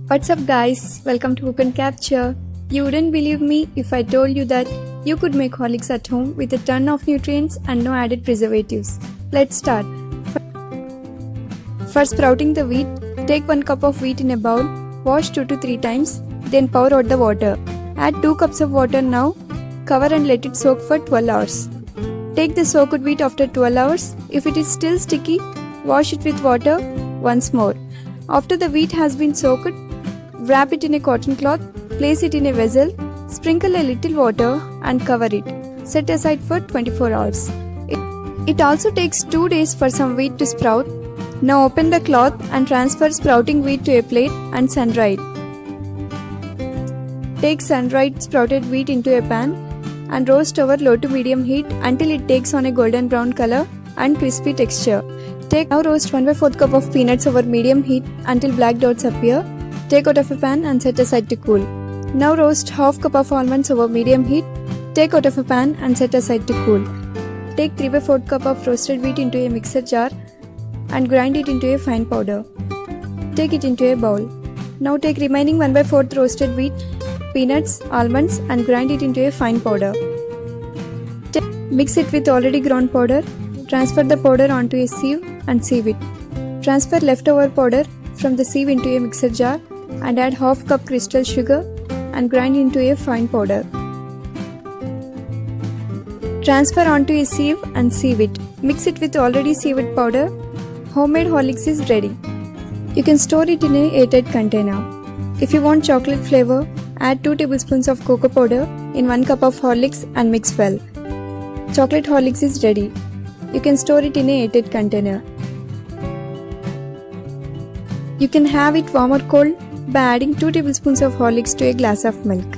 What's up guys, welcome to cookncapture. You wouldn't believe me if I told you that you could make Horlicks at home with a ton of nutrients and no added preservatives. Let's start. For sprouting the wheat, take 1 cup of wheat in a bowl, wash 2 to 3 times, then pour out the water. Add 2 cups of water now, cover and let it soak for 12 hours. Take the soaked wheat after 12 hours. If it is still sticky, wash it with water once more. After the wheat has been soaked, wrap it in a cotton cloth, place it in a vessel, sprinkle a little water and cover it. Set aside for 24 hours. It also takes 2 days for some wheat to sprout. Now open the cloth and transfer sprouting wheat to a plate and sun-dry it. Take sun-dried sprouted wheat into a pan and roast over low to medium heat until it takes on a golden brown color and crispy texture. Now roast 1/4 cup of peanuts over medium heat until black dots appear. Take out of a pan and set aside to cool. Now roast half cup of almonds over medium heat. Take out of a pan and set aside to cool. Take 3/4 cup of roasted wheat into a mixer jar and grind it into a fine powder. Take it into a bowl. Now take remaining 1/4 roasted wheat, peanuts, almonds and grind it into a fine powder. Mix it with already ground powder. Transfer the powder onto a sieve and sieve it. Transfer leftover powder from the sieve into a mixer jar and add half cup crystal sugar and grind into a fine powder. Transfer onto a sieve and sieve it. Mix it with already sieved powder. Homemade Horlicks is ready. You can store it in an airtight container. If you want chocolate flavor, add 2 tablespoons of cocoa powder in 1 cup of Horlicks and mix well. Chocolate Horlicks is ready. You can store it in an airtight container. You can have it warm or cold by adding 2 tablespoons of Horlicks to a glass of milk.